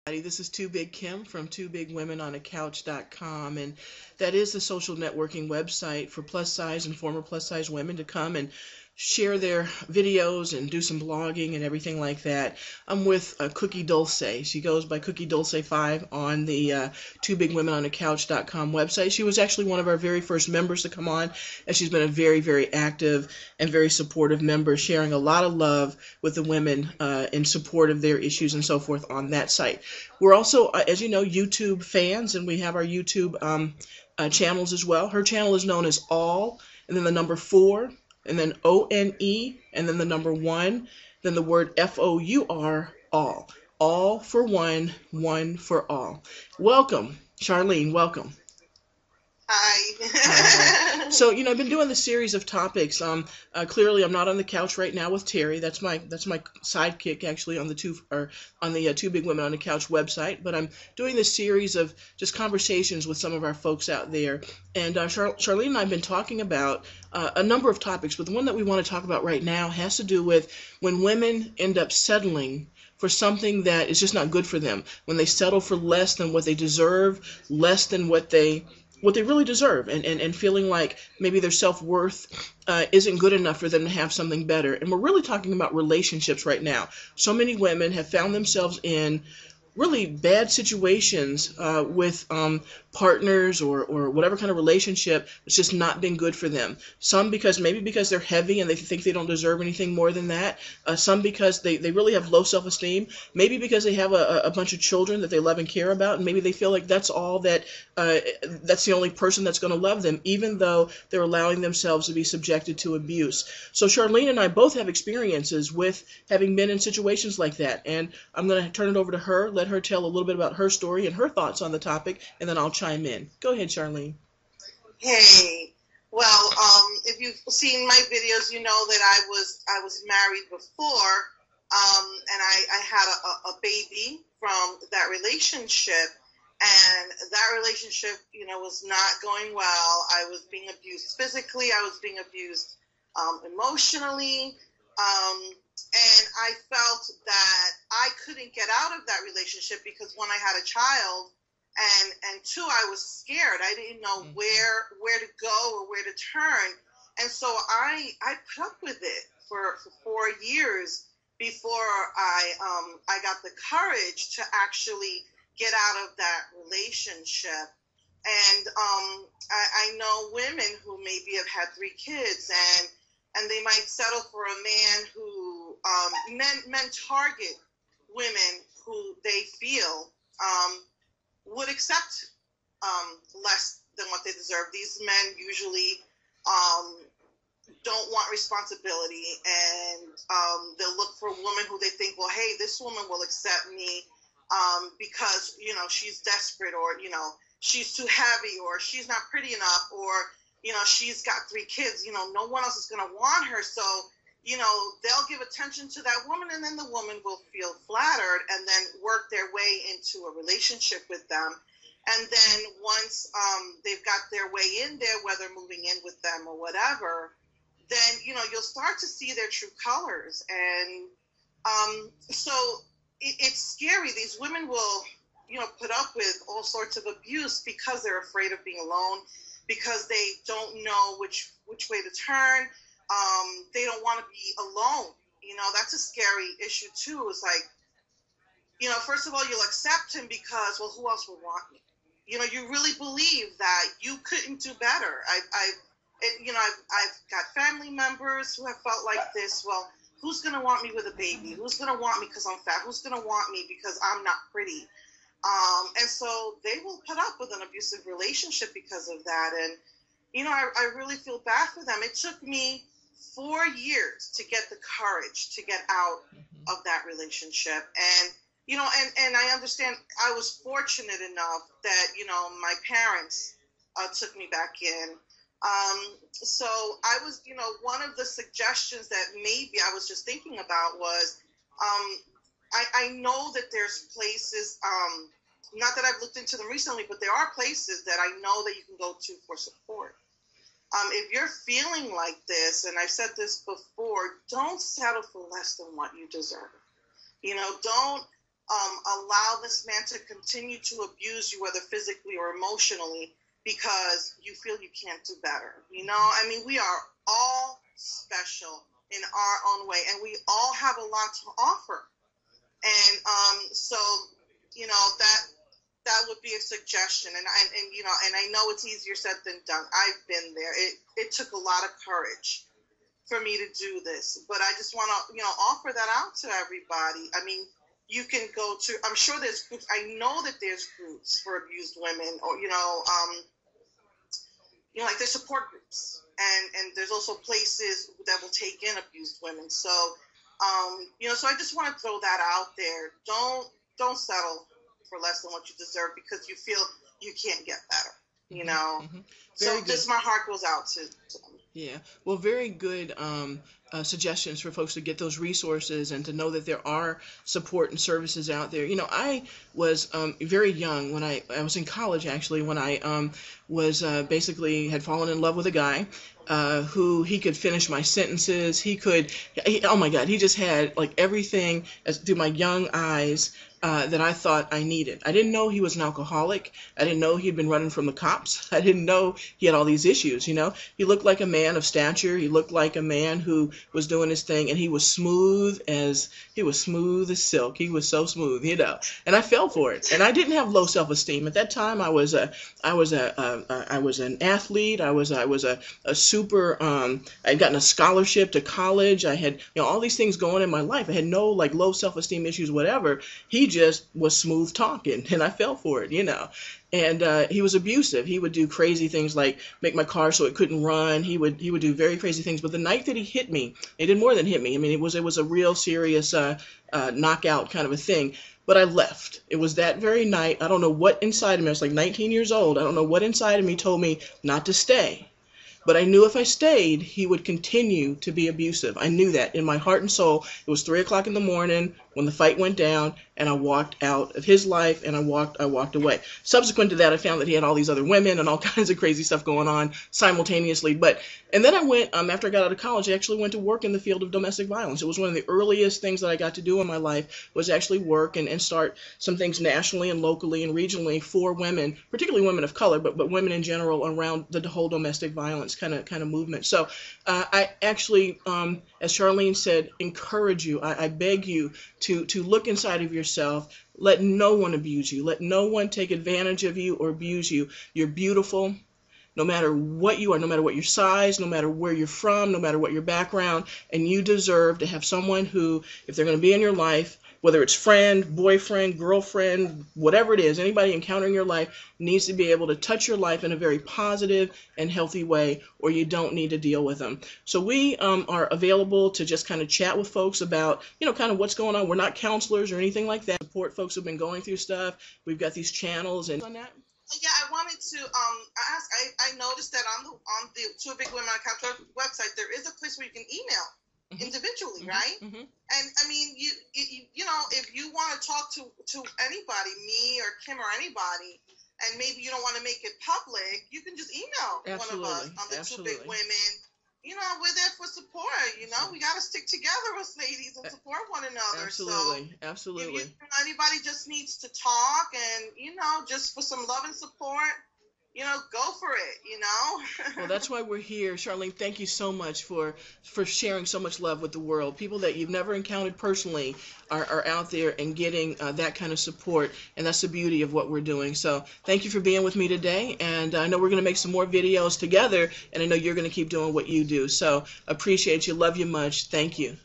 This is Two Big Kim from twobigwomenonacouch.com, and that is the social networking website for plus size and former plus size women to come and share their videos and do some blogging and everything like that. I'm with Cookie Dulce. She goes by Cookie Dulce 5 on the twobigwomenonacouch.com website. She was actually one of our very first members to come on, and she's been a very, very active and very supportive member, sharing a lot of love with the women in support of their issues and so forth on that site. We're also, as you know, YouTube fans, and we have our YouTube channels as well. Her channel is known as All, and then the number 4, and then ONE, and then the number 1, then the word FOUR, all. All for one for all. Welcome, Charlene, welcome. Hi. So, I've been doing this series of topics. Clearly, I'm not on the couch right now with Terry. That's my sidekick actually on the Two Big Women on the Couch website. But I'm doing this series of just conversations with some of our folks out there. And Charlene and I have been talking about a number of topics, but the one that we want to talk about right now has to do with when women end up settling for something that is just not good for them. When they settle for less than what they deserve, less than what they really deserve, and feeling like maybe their self-worth isn't good enough for them to have something better. And we're really talking about relationships right now. So many women have found themselves in really bad situations with partners or whatever kind of relationship. It's just not been good for them. Some maybe because they're heavy and they think they don't deserve anything more than that. Some because they really have low self-esteem. Maybe because they have a bunch of children that they love and care about, and maybe they feel like that's all that's the only person that's going to love them, even though they're allowing themselves to be subjected to abuse. So Charlene and I both have experiences with having been in situations like that, and I'm going to turn it over to her, let her tell a little bit about her story and her thoughts on the topic, and then I'll chime in. Go ahead, Charlene. Hey. Well, if you've seen my videos, you know that I was married before, and I had a baby from that relationship, and that relationship, was not going well. I was being abused physically. I was being abused emotionally. And I felt that I couldn't get out of that relationship because, one, I had a child, and two, I was scared. I didn't know where to go or where to turn. And so I put up with it for 4 years before I got the courage to actually get out of that relationship. And I know women who maybe have had 3 kids, and they might settle for a man who men target women who they feel would accept less than what they deserve. These men usually don't want responsibility, and they'll look for a woman who they think, well, hey, this woman will accept me because she's desperate, or she's too heavy, or she's not pretty enough, or she's got 3 kids. No one else is going to want her, so they'll give attention to that woman, and then the woman will feel flattered and then work their way into a relationship with them. And then once they've got their way in there, whether moving in with them or whatever, then you'll start to see their true colors. And so it's scary. These women will put up with all sorts of abuse because they're afraid of being alone, because they don't know which way to turn. They don't want to be alone. That's a scary issue too. It's like, first of all, you'll accept him because, well, who else would want me? You really believe that you couldn't do better. I've got family members who have felt like this. Well, who's going to want me with a baby? Who's going to want me because I'm fat? Who's going to want me because I'm not pretty? And so they will put up with an abusive relationship because of that. And, I really feel bad for them. It took me 4 years to get the courage to get out of that relationship. And, and I understand I was fortunate enough that, my parents took me back in. So I was, one of the suggestions that maybe I was just thinking about was, I know that there's places, not that I've looked into them recently, but there are places that I know that you can go to for support. If you're feeling like this, and I've said this before, don't settle for less than what you deserve. Don't allow this man to continue to abuse you, whether physically or emotionally, because you feel you can't do better. You know, I mean, we are all special in our own way, and we all have a lot to offer. And so, you know, that would be a suggestion. And you know, and I know it's easier said than done. I've been there. It took a lot of courage for me to do this, but I just want to, you know, offer that out to everybody. I mean, you can go to, I'm sure there's groups, I know that there's groups for abused women, or, you know, like there's support groups, and there's also places that will take in abused women. So, you know, so I just want to throw that out there. Don't settle for less than what you deserve because you feel you can't get better, you know. Mm-hmm. So just my heart goes out to them. Yeah, well, very good suggestions for folks to get those resources and to know that there are support and services out there. You know, I was very young when I was in college, actually, when I was basically had fallen in love with a guy who he could finish my sentences. Oh my God, he just had like everything through my young eyes that I thought I needed. I didn't know he was an alcoholic. I didn't know he'd been running from the cops. I didn't know he had all these issues, you know. He looked like a man of stature. He looked like a man who was doing his thing, and he was smooth as silk. He was so smooth, you know. And I fell for it. And I didn't have low self-esteem. At that time, I was an athlete. I was a super I'd gotten a scholarship to college. I had, you know, all these things going in my life. I had no like low self-esteem issues, whatever. He just was smooth talking, and I fell for it, you know. And he was abusive. He would do crazy things like make my car so it couldn't run. He would do very crazy things. But the night that he hit me, he did more than hit me. I mean, it was a real serious knockout kind of a thing. But I left. It was that very night. I don't know what inside of me. I was like 19 years old. I don't know what inside of me told me not to stay. But I knew if I stayed, he would continue to be abusive. I knew that in my heart and soul. It was 3 o'clock in the morning when the fight went down, and I walked out of his life, and I walked away. Subsequent to that, I found that he had all these other women and all kinds of crazy stuff going on simultaneously. And then I went, after I got out of college, I actually went to work in the field of domestic violence. It was one of the earliest things that I got to do in my life, was actually work and start some things nationally and locally and regionally for women, particularly women of color, but women in general, around the whole domestic violence kind of movement. So I actually, as Charlene said, encourage you. I beg you to look inside of yourself. Let no one abuse you. Let no one take advantage of you or abuse you. You're beautiful, no matter what you are, no matter what your size, no matter where you're from, no matter what your background, and you deserve to have someone who, if they're going to be in your life, whether it's friend, boyfriend, girlfriend, whatever it is, anybody encountering your life needs to be able to touch your life in a very positive and healthy way, or you don't need to deal with them. So we are available to just kind of chat with folks about, you know, kind of what's going on. We're not counselors or anything like that. Support folks who've been going through stuff. We've got these channels and on that. Yeah, I wanted to ask. I noticed that on the Two Big Women on a Couch website, there is a place where you can email individually, right? And I mean, you know, if you want to talk to anybody, me or Kim or anybody, and maybe you don't want to make it public, you can just email one of us on the Two Big Women. You know, we're there for support. You know, we got to stick together as ladies and support one another. Absolutely. If anybody just needs to talk and, you know, just for some love and support, you know, go for it, you know. Well, that's why we're here. Charlene, thank you so much for sharing so much love with the world. People that you've never encountered personally are out there and getting that kind of support, and that's the beauty of what we're doing. So thank you for being with me today, and I know we're going to make some more videos together, and I know you're going to keep doing what you do. So appreciate you. Love you much. Thank you.